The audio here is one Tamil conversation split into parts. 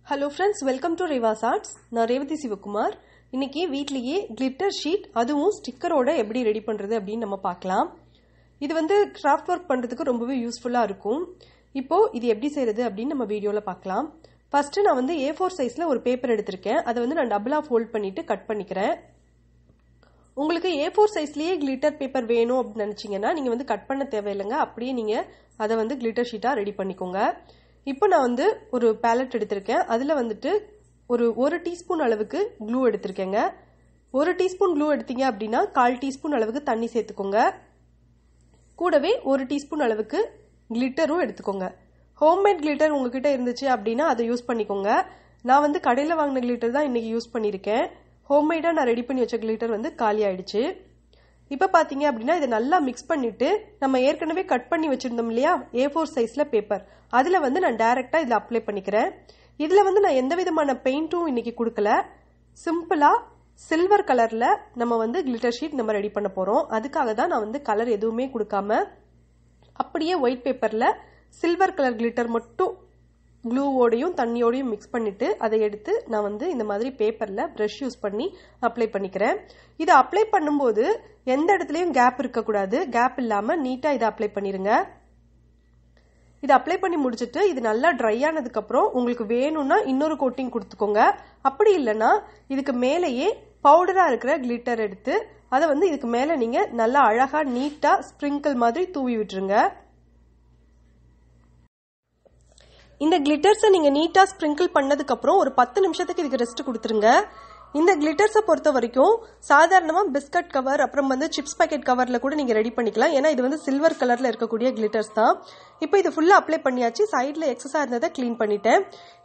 Hello friends, welcome to REVA'S. நான் ரேவதி சிவகுமார். இன்னைக்கு வீட்லயே கிளிட்டர் ஷீட் அதுவும் ஸ்டிக்கரோட எப்படி ரெடி பண்றது அப்படின்னு நம்ம பார்க்கலாம். இது வந்து கிராஃப்ட் ஒர்க் பண்றதுக்கு ரொம்பவே யூஸ்ஃபுல்லா இருக்கும். இப்போ இது எப்படி செய்யறது அப்படின்னு நம்ம வீடியோல பார்க்கலாம். ஃபர்ஸ்ட் நான் வந்து A4 சைஸ்ல ஒரு பேப்பர் எடுத்திருக்கேன். அதை வந்து நான் டபுளா ஃபோல்ட் பண்ணிட்டு கட் பண்ணிக்கிறேன். உங்களுக்கு A4 சைஸ்லயே கிளிட்டர் பேப்பர் வேணும் அப்படின்னு நினைச்சீங்கன்னா நீங்க வந்து கட் பண்ண தேவையில்லைங்க. அப்படியே நீங்க அதை வந்து கிளிட்டர் ஷீட்டா ரெடி பண்ணிக்கோங்க. இப்போ நான் வந்து ஒரு பேலட் எடுத்திருக்கேன். அதுல வந்துட்டு ஒரு டீஸ்பூன் அளவுக்கு க்ளூ எடுத்திருக்கேங்க. ஒரு டீஸ்பூன் க்ளூ எடுத்தீங்க அப்படின்னா 1/4 டீஸ்பூன் அளவுக்கு தண்ணி சேர்த்துக்கோங்க. கூடவே 1 டீஸ்பூன் அளவுக்கு கிளிட்டரும் எடுத்துக்கோங்க. ஹோம்மேட் கிளிட்டர் உங்ககிட்ட இருந்துச்சு அப்படின்னா அதை யூஸ் பண்ணிக்கோங்க. நான் வந்து கடையில் வாங்கின கிளிட்டர் தான் இன்னைக்கு யூஸ் பண்ணியிருக்கேன். ஹோம்மேடா நான் ரெடி பண்ணி வச்ச கிளிட்டர் வந்து காலி ஆயிடுச்சு. இப்ப பாத்தீங்க அப்படின்னா இதை நல்லா மிக்ஸ் பண்ணிட்டு நம்ம ஏற்கனவே கட் பண்ணி வச்சிருந்தோம் இல்லையா A4 சைஸ்ல பேப்பர், அதுல வந்து நான் டைரக்டா இதுல அப்ளை பண்ணிக்கிறேன். இதுல வந்து நான் எந்த விதமான பெயிண்டும் இன்னைக்கு கொடுக்கல. சிம்பிளா சில்வர் கலர்ல நம்ம வந்து கிளிட்டர் ஷீட் நம்ம ரெடி பண்ண போறோம். அதுக்காக தான் நான் வந்து கலர் எதுவுமே கொடுக்காம அப்படியே ஒயிட் பேப்பர்ல சில்வர் கலர் கிளிட்டர் மட்டும் க்ளூவோடையும் தண்ணியோடையும் மிக்ஸ் பண்ணிட்டு அதை எடுத்து நான் வந்து இந்த மாதிரி பேப்பர்ல பிரஷ் யூஸ் பண்ணி அப்ளை பண்ணிக்கிறேன். இதை அப்ளை பண்ணும்போது எந்த இடத்துலயும் கேப் இருக்கக்கூடாது. கேப் இல்லாம நீட்டா இதை அப்ளை பண்ணிருங்க. இதை அப்ளை பண்ணி முடிச்சிட்டு இது நல்லா ட்ரை ஆனதுக்கு அப்புறம் உங்களுக்கு வேணும்னா இன்னொரு கோட்டிங் கொடுத்துக்கோங்க. அப்படி இல்லைன்னா இதுக்கு மேலேயே பவுடரா இருக்கிற கிளிட்டர் எடுத்து அதை வந்து இதுக்கு மேல நீங்க நல்லா அழகா நீட்டா ஸ்பிரிங்கிள் மாதிரி தூவி விட்டுருங்க. இந்த கிளிட்டர்ஸை நீங்க நீட்டா ஸ்பிரிங்கிள் பண்ணதுக்கு அப்புறம் ஒரு 10 நிமிஷத்துக்கு இதுக்கு ரெஸ்ட் கொடுத்துருங்க. இந்த கிளிட்டர்ஸை பொறுத்த வரைக்கும் சாதாரணமா பிஸ்கட் கவர் அப்புறம் வந்து சிப்ஸ் பாக்கெட் கவர்ல கூட நீங்க ரெடி பண்ணிக்கலாம். ஏன்னா இது வந்து சில்வர் கலர்ல இருக்கக்கூடிய கிளிட்டர்ஸ் தான். இப்போ இது ஃபுல்லா அப்ளை பண்ணியாச்சு. சைட்ல எக்ஸஸா இருந்ததை கிளீன் பண்ணிட்டேன்.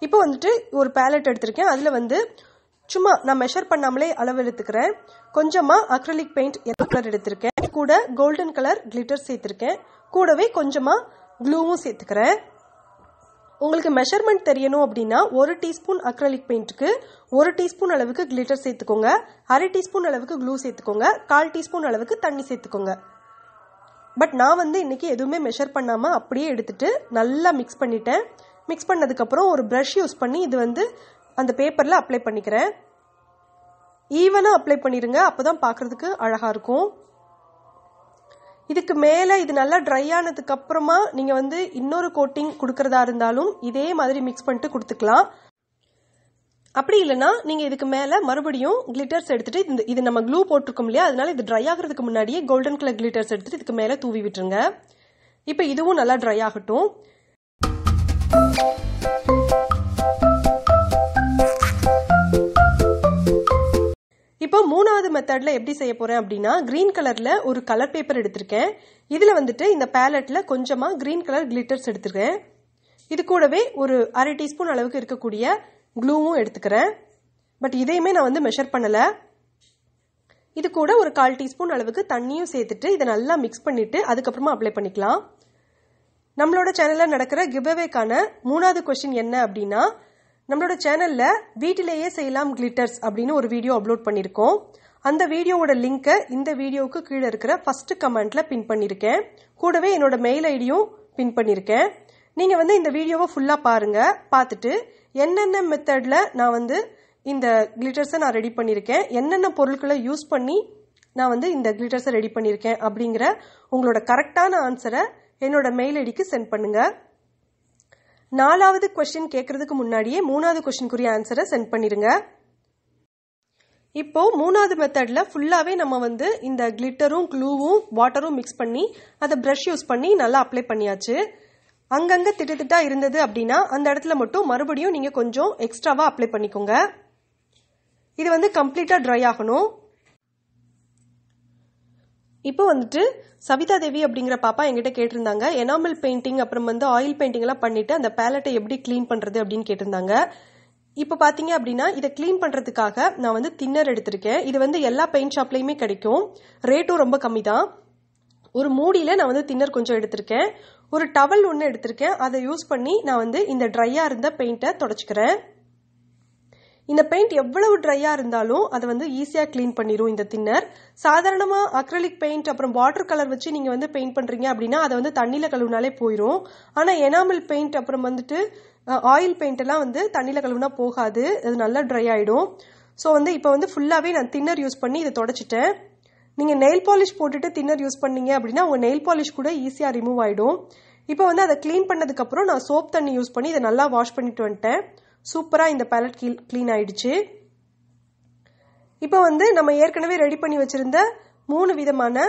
இப்போ வந்துட்டு ஒரு பேலட் எடுத்திருக்கேன். அதுல வந்து சும்மா நான் மெஷர் பண்ணாமலே அளவு எடுத்துக்கிறேன். கொஞ்சமா அக்ரிலிக் பெயிண்ட் எல்லோ கலர் எடுத்திருக்கேன். கூட கோல்டன் கலர் கிளிட்டர் சேர்த்திருக்கேன். கூடவே கொஞ்சமா க்ளூவும் சேர்த்துக்கிறேன். உங்களுக்கு மெஷர்மெண்ட் தெரியணும் அப்படின்னா 1 டீஸ்பூன் அக்ரிலிக் பெயிண்ட்க்கு 1 டீஸ்பூன் அளவுக்கு கிளிட்டர் சேர்த்துக்கோங்க. 1/2 டீஸ்பூன் அளவுக்கு க்ளூ சேர்த்துக்கோங்க. 1/4 டீஸ்பூன் அளவுக்கு தண்ணி சேர்த்துக்கோங்க. பட் நான் வந்து இன்னைக்கு எதுவுமே மெஷர் பண்ணாம அப்படியே எடுத்துட்டு நல்லா மிக்ஸ் பண்ணிட்டேன். மிக்ஸ் பண்ணதுக்கு அப்புறம் ஒரு பிரஷ் யூஸ் பண்ணி இது வந்து அந்த பேப்பர்ல அப்ளை பண்ணிக்கிறேன். ஈவனா அப்ளை பண்ணிருங்க. அப்பதான் பாக்குறதுக்கு அழகா இருக்கும். இதுக்கு மேல இது நல்லா ட்ரை ஆனதுக்கு அப்புறமா நீங்க வந்து இன்னொரு கோட்டிங் கொடுக்கறதா இருந்தாலும் இதே மாதிரி மிக்ஸ் பண்ணிட்டு கொடுத்துக்கலாம். அப்படி இல்லைன்னா நீங்க இதுக்கு மேல மறுபடியும் கிளிட்டர்ஸ் எடுத்துட்டு இது நம்ம க்ளூ போட்டிருக்கோம் இல்லையா, அதனால இது ட்ரை ஆகிறதுக்கு முன்னாடியே கோல்டன் கலர் கிளிட்டர்ஸ் எடுத்துட்டு இதுக்கு மேல தூவி விட்டுருங்க. இப்ப இதுவும் நல்லா ட்ரை ஆகட்டும். இப்போ மூணாவது மெத்தட்ல எப்படி செய்ய போறேன் அப்படின்னா கிரீன் கலர்ல ஒரு கலர் பேப்பர் எடுத்திருக்கேன். இதுல வந்துட்டு இந்த பேலட்ல கொஞ்சமா கிரீன் கலர் கிளிட்டர்ஸ் எடுத்துக்கிறேன். இது கூடவே ஒரு 1/2 டீஸ்பூன் அளவுக்கு இருக்கக்கூடிய க்ளூவும் எடுத்துக்கிறேன். பட் இதையுமே நான் வந்து மெஷர் பண்ணல. இது கூட ஒரு 1/4 டீஸ்பூன் அளவுக்கு தண்ணியும் சேர்த்துட்டு இதை நல்லா மிக்ஸ் பண்ணிட்டு அதுக்கப்புறமா அப்ளை பண்ணிக்கலாம். நம்மளோட சேனல்ல நடக்கிற கிவ்அவேக்கான 3வது கொஸ்டின் என்ன அப்படின்னா, நம்மளோட சேனல்ல வீட்டிலேயே செய்யலாம் கிளிட்டர்ஸ் அப்படின்னு ஒரு வீடியோ அப்லோட் பண்ணிருக்கோம். அந்த வீடியோவோட லிங்கை இந்த வீடியோவுக்கு கீழே இருக்கிற ஃபர்ஸ்ட் கமெண்ட்ல பின் பண்ணிருக்கேன். கூடவே என்னோட மெயில் ஐடியும் பின் பண்ணிருக்கேன். நீங்க வந்து இந்த வீடியோவை ஃபுல்லா பாருங்க. பார்த்துட்டு என்னென்ன மெத்தட்ல நான் வந்து இந்த கிளிட்டர்ஸை நான் ரெடி பண்ணிருக்கேன், என்னென்ன பொருட்களை யூஸ் பண்ணி நான் வந்து இந்த கிளிட்டர்ஸை ரெடி பண்ணிருக்கேன் அப்படிங்கிற உங்களோட கரெக்டான ஆன்சரை என்னோட மெயில் ஐடிக்கு சென்ட் பண்ணுங்க. 4வது கொஸ்டின் கேட்கறதுக்கு முன்னாடியே 3வது கொஸ்டினுக்குரிய ஆன்சரை சென்ட் பண்ணிருங்க. இப்போ 3வது மெத்தட்ல ஃபுல்லாவே நம்ம வந்து இந்த கிளிட்டரும் க்ளூவும் வாட்டரும் மிக்ஸ் பண்ணி அதை பிரஷ் யூஸ் பண்ணி நல்லா அப்ளை பண்ணியாச்சு. அங்கங்க திட்டா இருந்தது அப்படின்னா அந்த இடத்துல மட்டும் மறுபடியும் நீங்க கொஞ்சம் எக்ஸ்ட்ராவா அப்ளை பண்ணிக்கோங்க. இது வந்து கம்ப்ளீட்டா ட்ரை ஆகணும். இப்போ வந்துட்டு சவிதா தேவி அப்படிங்கிற பாப்பா என்கிட்ட கேட்டிருந்தாங்க, எனாமல் பெயிண்டிங் அப்புறம் வந்து ஆயில் பெயிண்டிங் எல்லாம் பண்ணிட்டு அந்த பேலட்டை எப்படி கிளீன் பண்றது அப்படின்னு கேட்டிருந்தாங்க. இப்ப பாத்தீங்க அப்படின்னா இதை கிளீன் பண்றதுக்காக நான் வந்து தின்னர் எடுத்திருக்கேன். இது வந்து எல்லா பெயிண்ட் ஷாப்லயுமே கிடைக்கும். ரேட்டும் ரொம்ப கம்மி தான். ஒரு மூடியில நான் வந்து தின்னர் கொஞ்சம் எடுத்திருக்கேன். ஒரு டவல் ஒன்று எடுத்திருக்கேன். அதை யூஸ் பண்ணி நான் வந்து இந்த ட்ரையா இருந்த பெயிண்டை தொடச்சுக்கிறேன். இந்த பெயிண்ட் எவ்வளவு ட்ரையா இருந்தாலும் அதை வந்து ஈஸியா கிளீன் பண்ணிரும் இந்த தின்னர். சாதாரணமா அக்ரிலிக் பெயிண்ட் அப்புறம் வாட்டர் கலர் வச்சு நீங்க வந்து பெயிண்ட் பண்றீங்க அப்படின்னா அதை வந்து தண்ணியில கழுவினாலே போயிரும். ஆனா எனாமல் பெயிண்ட் அப்புறம் வந்துட்டு ஆயில் பெயிண்ட் எல்லாம் வந்து தண்ணியில் கழுவுனா போகாது, அது நல்லா ட்ரை ஆகிடும். ஸோ வந்து இப்போ வந்து ஃபுல்லாகவே நான் தின்னர் யூஸ் பண்ணி இதை தொடச்சிட்டேன். நீங்கள் நெயில் பாலிஷ் போட்டுட்டு தின்னர் யூஸ் பண்ணீங்க அப்படின்னா உங்கள் நெயில் பாலிஷ் கூட ஈஸியாக ரிமூவ் ஆகிடும். இப்போ வந்து அதை க்ளீன் பண்ணதுக்கப்புறம் நான் சோப் தண்ணி யூஸ் பண்ணி இதை நல்லா வாஷ் பண்ணிட்டு வந்துட்டேன். சூப்பராக இந்த பேலட் க்ளீன் ஆயிடுச்சு. இப்போ வந்து நம்ம ஏற்கனவே ரெடி பண்ணி வச்சிருந்த 3 விதமான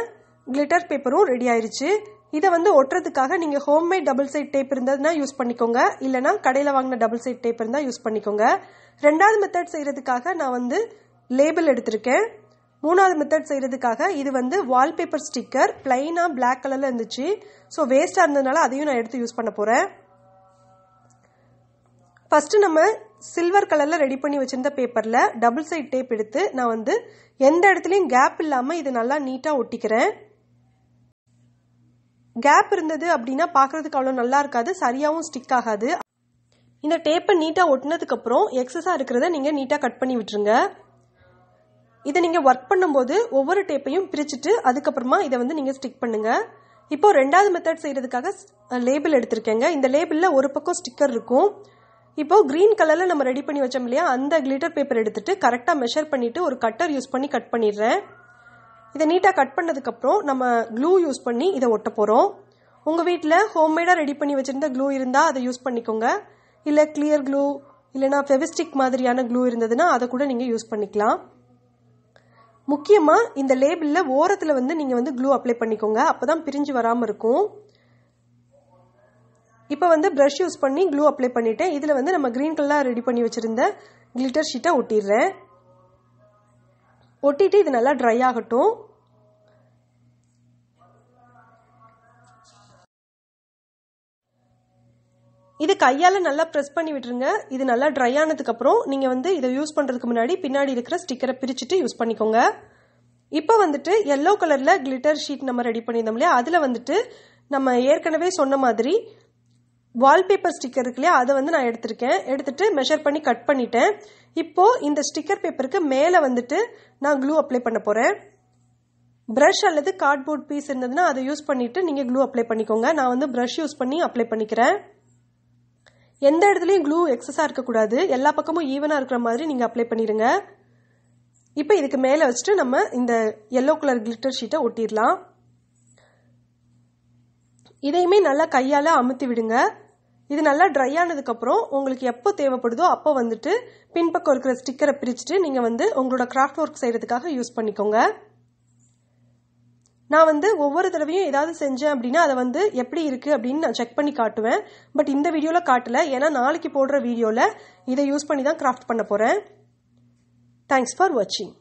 கிளிட்டர் பேப்பரும் ரெடி ஆயிடுச்சு. இதை வந்து ஒட்டுறதுக்காக நீங்கள் ஹோம்மேட் டபுள் சைட் டேப் இருந்ததுன்னா யூஸ் பண்ணிக்கோங்க, இல்லைனா கடையில் வாங்கின டபுள் சைட் டேப் இருந்தால் யூஸ் பண்ணிக்கோங்க. 2வது மெத்தட் செய்யறதுக்காக நான் வந்து லேபிள் எடுத்திருக்கேன். 3வது மெத்தட் செய்யறதுக்காக இது வந்து வால்பேப்பர் ஸ்டிக்கர் பிளைனா பிளாக் கலர்ல இருந்துச்சு. ஸோ வேஸ்டா இருந்ததுனால அதையும் நான் எடுத்து யூஸ் பண்ண போறேன். ஃபர்ஸ்ட் நம்ம சில்வர் கலர்ல ரெடி பண்ணி வச்சிருந்த பேப்பர்ல டபுள் சைட் டேப் எடுத்து நான் வந்து எந்த இடத்துலயும் கேப் இல்லாம இது நல்லா நீட்டா ஒட்டிக்கிறேன். கேப் இருந்தது அப்படின்னா பாக்குறதுக்கு அவ்வளவு நல்லா இருக்காது, சரியாவும் ஸ்டிக் ஆகாது. இந்த டேப்பை நீட்டா ஒட்டினதுக்கு அப்புறம் எக்ஸஸா இருக்கிறத நீங்க நீட்டா கட் பண்ணி விட்டுருங்க. இதை நீங்க ஒர்க் பண்ணும்போது ஒவ்வொரு டேப்பையும் பிரிச்சுட்டு அதுக்கப்புறமா இதை வந்து நீங்க ஸ்டிக் பண்ணுங்க. இப்போ 2வது மெத்தட் செய்யறதுக்காக லேபிள் எடுத்திருக்கேங்க. இந்த லேபிள்ல ஒரு பக்கம் ஸ்டிக்கர் இருக்கும். இப்போ கிரீன் கலர்ல நம்ம ரெடி பண்ணி வச்சோம் இல்லையா, அந்த கிளிட்டர் பேப்பர் எடுத்துட்டு கரெக்டா மெஷர் பண்ணிட்டு ஒரு கட்டர் யூஸ் பண்ணி கட் பண்ணிடுறேன். இதை நீட்டா கட் பண்ணதுக்கு அப்புறம் நம்ம க்ளூ யூஸ் பண்ணி இதை ஒட்ட போறோம். உங்க வீட்டில் ஹோம்மேடா ரெடி பண்ணி வச்சிருந்த க்ளூ இருந்தா அதை யூஸ் பண்ணிக்கோங்க, இல்ல கிளியர் க்ளூ இல்லைனா ஃபெவிஸ்டிக் மாதிரியான க்ளூ இருந்ததுன்னா அதை கூட நீங்க யூஸ் பண்ணிக்கலாம். முக்கியமா இந்த லேபிள்ல ஓரத்துல வந்து நீங்க வந்து க்ளூ அப்ளை பண்ணிக்கோங்க, அப்பதான் பிரிஞ்சு வராம இருக்கும். இப்போ வந்து பிரஷ் யூஸ் பண்ணி க்ளூ அப்ளை பண்ணிட்டேன். இதுல வந்து நம்ம கிரீன் கலர் ரெடி பண்ணி வச்சிருந்த கிளிட்டர் ஷீட்டை ஒட்டிடுறேன். ஒட்டிட்டு இது நல்லா ட்ரை ஆகட்டும். இது கையால நல்லா பிரஸ் பண்ணி விட்டுருங்க. இது நல்லா ட்ரை ஆனதுக்கு அப்புறம் நீங்க வந்து இதை யூஸ் பண்றதுக்கு முன்னாடி பின்னாடி இருக்கிற ஸ்டிக்கரை பிரிச்சுட்டு யூஸ் பண்ணிக்கோங்க. இப்போ வந்துட்டு எல்லோ கலர்ல கிளிட்டர் ஷீட் நம்ம ரெடி பண்ணியிருந்தோம் இல்லையா, அதுல வந்துட்டு நம்ம ஏற்கனவே சொன்ன மாதிரி வால்பேப்பர் ஸ்டிக்கர் இருக்கு இல்லையா, அதை வந்து நான் எடுத்துட்டு மெஷர் பண்ணி கட் பண்ணிட்டேன். இப்போ இந்த ஸ்டிக்கர் பேப்பருக்கு மேல வந்துட்டு நான் க்ளூ அப்ளை பண்ண போறேன். பிரஷ் அல்லது கார்ட்போர்ட் பீஸ் இருந்ததுன்னா அதை யூஸ் பண்ணிட்டு நீங்க க்ளூ அப்ளை பண்ணிக்கோங்க. நான் வந்து பிரஷ் யூஸ் பண்ணி அப்ளை பண்ணிக்கிறேன். எந்த இடத்துலயும் க்ளூ எக்ஸஸா இருக்கக்கூடாது, எல்லா பக்கமும் ஈவனா இருக்கிற மாதிரி நீங்க அப்ளை பண்ணிருங்க. இப்போ இதுக்கு மேல வச்சுட்டு நம்ம இந்த எல்லோ கலர் கிளிட்டர் ஷீட்டை ஒட்டிடலாம். இதையுமே நல்லா கையால அமுத்தி விடுங்க. இது நல்லா ட்ரை ஆனதுக்கு அப்புறம் உங்களுக்கு எப்போ தேவைப்படுதோ அப்போ வந்துட்டு பின்பக்கம் இருக்கிற ஸ்டிக்கரை பிரிச்சுட்டு நீங்க வந்து உங்களோட கிராஃப்ட் ஒர்க் செய்யறதுக்காக யூஸ் பண்ணிக்கோங்க. நான் வந்து ஒவ்வொரு தடவையும் ஏதாவது செஞ்சேன் அப்படின்னா அதை வந்து எப்படி இருக்கு அப்படின்னு நான் செக் பண்ணி காட்டுவேன். பட் இந்த வீடியோல காட்டல, ஏன்னா நாளைக்கு போடுற வீடியோல இதை யூஸ் பண்ணி தான் கிராஃப்ட் பண்ண போறேன். தேங்க்ஸ் ஃபார் வாட்சிங்.